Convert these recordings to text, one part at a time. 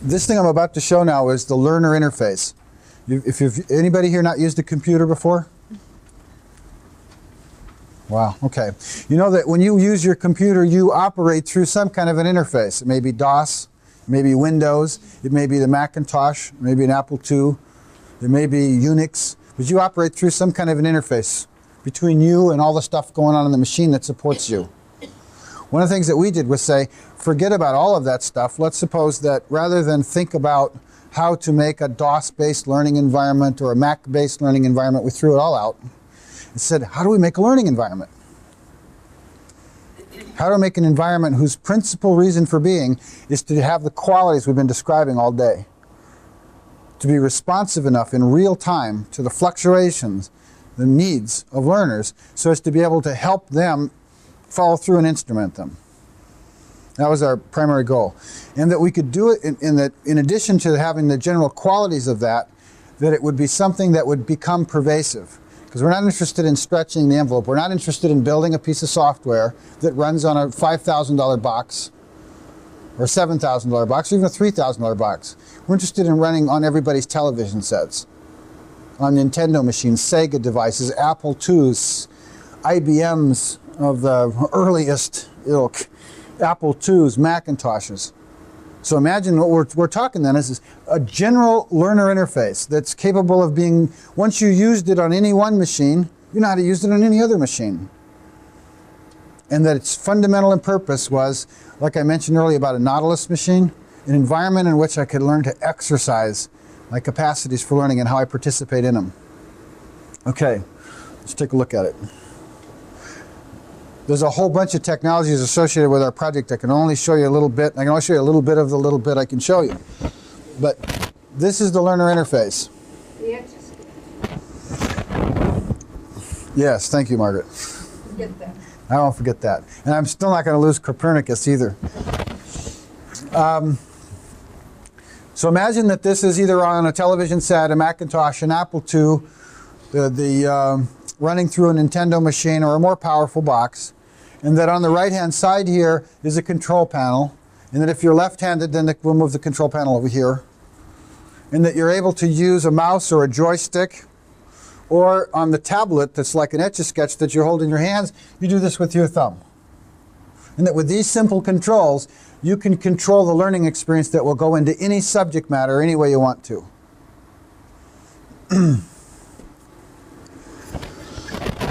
This thing I'm about to show now is the learner interface. If you've, anybody here not used a computer before? Wow, okay. You know that when you use your computer, you operate through some kind of an interface. It may be DOS, it may be Windows, it may be the Macintosh, it may be an Apple II, it may be Unix, but you operate through some kind of an interface between you and all the stuff going on in the machine that supports you. One of the things that we did was say, forget about all of that stuff. Let's suppose that rather than think about how to make a DOS-based learning environment or a Mac-based learning environment, we threw it all out and said, how do we make a learning environment? How do we make an environment whose principal reason for being is to have the qualities we've been describing all day? To be responsive enough in real time to the fluctuations, the needs of learners, so as to be able to help them follow through and instrument them. That was our primary goal. And that we could do it in addition to having the general qualities of that it would be something that would become pervasive. Because we're not interested in stretching the envelope. We're not interested in building a piece of software that runs on a $5,000 box or a $7,000 box or even a $3,000 box. We're interested in running on everybody's television sets, on Nintendo machines, Sega devices, Apple IIs, IBMs of the earliest ilk, Apple IIs, Macintoshes. So imagine what we're talking then is a general learner interface that's capable of being, once you used it on any one machine, you know how to use it on any other machine. And that its fundamental and purpose was, like I mentioned earlier about a Nautilus machine, an environment in which I could learn to exercise my capacities for learning and how I participate in them. Okay, let's take a look at it. There's a whole bunch of technologies associated with our project. I can only show you a little bit. I can only show you a little bit of the little bit I can show you. But this is the learner interface. Yes, thank you, Margaret. Forget that. I won't forget that. And I'm still not going to lose Copernicus either. So imagine that this is either on a television set, a Macintosh, an Apple II, running through a Nintendo machine or a more powerful box. And that on the right-hand side here is a control panel. And that if you're left-handed, then we'll move the control panel over here. And that you're able to use a mouse or a joystick. Or on the tablet that's like an Etch-a-Sketch that you hold in your hands, you do this with your thumb. And that with these simple controls, you can control the learning experience that will go into any subject matter any way you want to.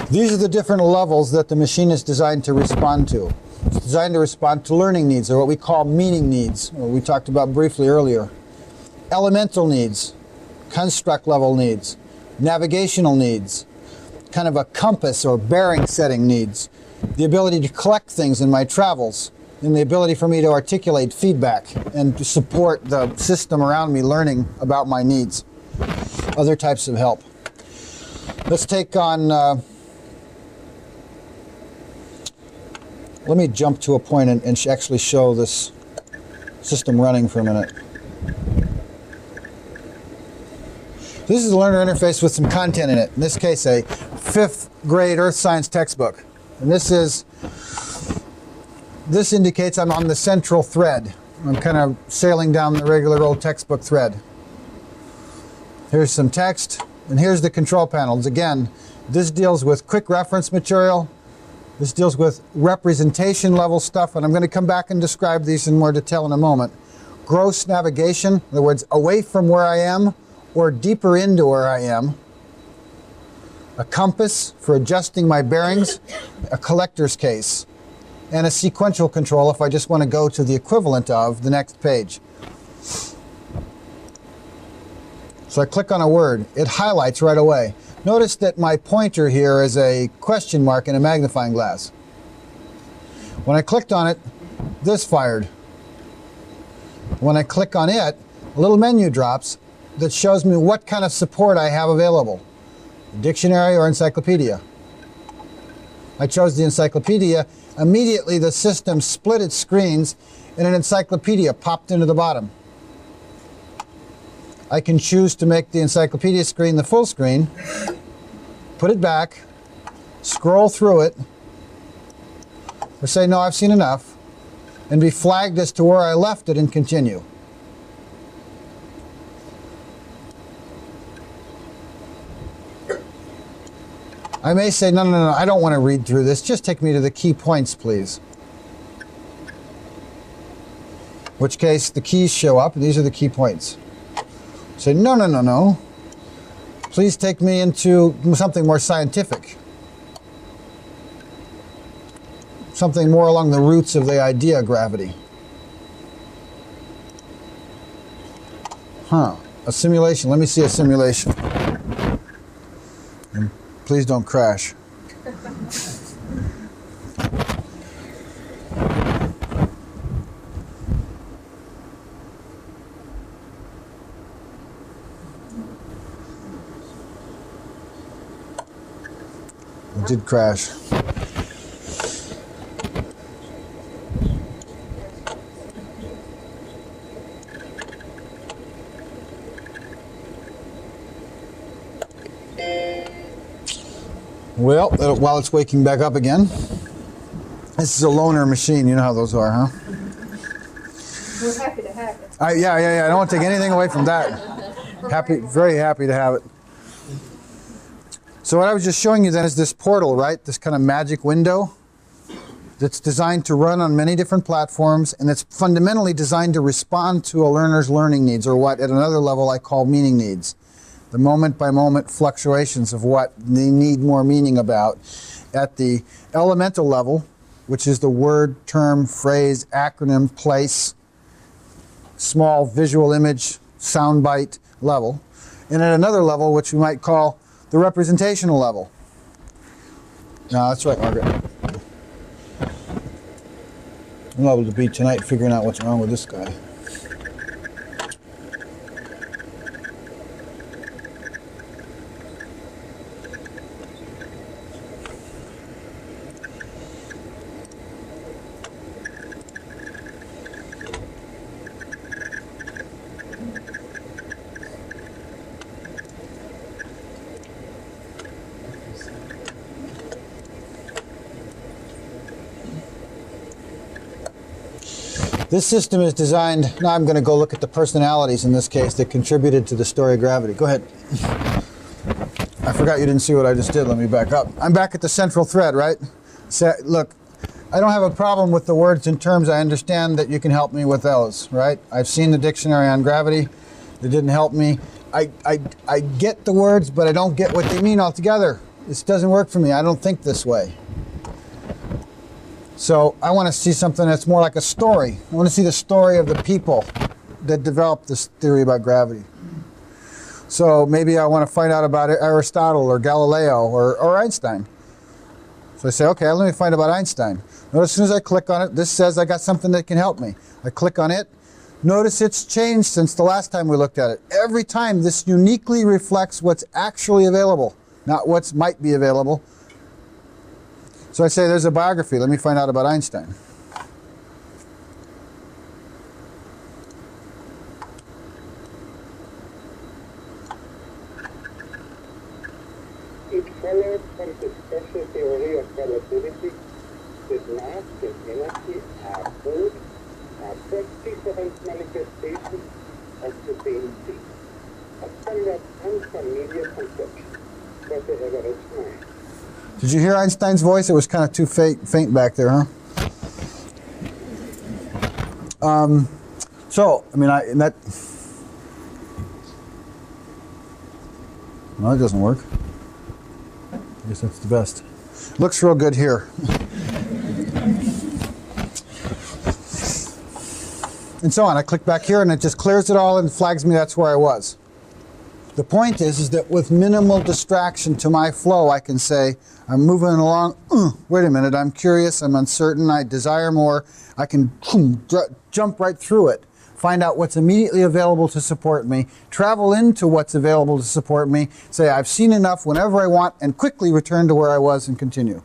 These are the different levels that the machine is designed to respond to. It's designed to respond to learning needs, or what we call meaning needs, or we talked about briefly earlier. Elemental needs, construct level needs, navigational needs, kind of a compass or bearing setting needs, the ability to collect things in my travels, and the ability for me to articulate feedback and to support the system around me learning about my needs. Other types of help. Let's take on, let me jump to a point and actually show this system running for a minute. This is a learner interface with some content in it. In this case, a 5th grade earth science textbook. And this indicates I'm on the central thread. I'm kind of sailing down the regular old textbook thread. Here's some text, and here's the control panels. Again, this deals with quick reference material. This deals with representation level stuff, and I'm going to come back and describe these in more detail in a moment. Gross navigation, in other words, away from where I am or deeper into where I am. A compass for adjusting my bearings, a collector's case, and a sequential control if I just want to go to the equivalent of the next page. So I click on a word, it highlights right away. Notice that my pointer here is a question mark in a magnifying glass. When I clicked on it, this fired. When I click on it, a little menu drops that shows me what kind of support I have available. Dictionary or encyclopedia. I chose the encyclopedia. Immediately the system split its screens and an encyclopedia popped into the bottom. I can choose to make the encyclopedia screen the full screen, put it back, scroll through it, or say, no, I've seen enough, and be flagged as to where I left it and continue. I may say, no, I don't want to read through this. Just take me to the key points, please. In which case, the keys show up, and these are the key points. Say, no. Please take me into something more scientific. Something more along the roots of the idea of gravity. A simulation. Let me see a simulation. And please don't crash. It did crash. Well, while it's waking back up again. This is a loaner machine. You know how those are, huh? We're happy to have it. Yeah. I don't want to take anything away from that. Very happy to have it. So what I was just showing you then is this portal, right? This kind of magic window that's designed to run on many different platforms, and it's fundamentally designed to respond to a learner's learning needs, or what at another level I call meaning needs. The moment-by-moment fluctuations of what they need more meaning about. At the elemental level, which is the word, term, phrase, acronym, place, small visual image, soundbite level. And at another level, which we might call the representational level. No, that's right, Margaret. I'm able to be tonight figuring out what's wrong with this guy. This system is designed, now I'm going to go look at the personalities in this case that contributed to the story of gravity. Go ahead. I forgot you didn't see what I just did. Let me back up. I'm back at the central thread, right? So, look, I don't have a problem with the words and terms. I understand that you can help me with those, right? I've seen the dictionary on gravity. It didn't help me. I get the words, but I don't get what they mean altogether. This doesn't work for me. I don't think this way. So I want to see something that's more like a story. I want to see the story of the people that developed this theory about gravity. So maybe I want to find out about Aristotle or Galileo or Einstein. So I say, okay, let me find out about Einstein. Notice as soon as I click on it, this says I got something that can help me. I click on it. Notice it's changed since the last time we looked at it. Every time this uniquely reflects what's actually available, not what might be available. So I say there's a biography. Let me find out about Einstein. It follows from the special theory of relativity that mass and energy are both different manifestations of the same thing. A somewhat unfamiliar conception for the average mind. Did you hear Einstein's voice? It was kind of too faint back there, huh? So, I mean, that doesn't work. I guess that's the best. Looks real good here. And so on. I click back here and it just clears it all and flags me that's where I was. The point is that with minimal distraction to my flow, I can say, I'm moving along, wait a minute, I'm curious, I'm uncertain, I desire more. I can jump right through it, find out what's immediately available to support me, travel into what's available to support me, say I've seen enough whenever I want, and quickly return to where I was and continue.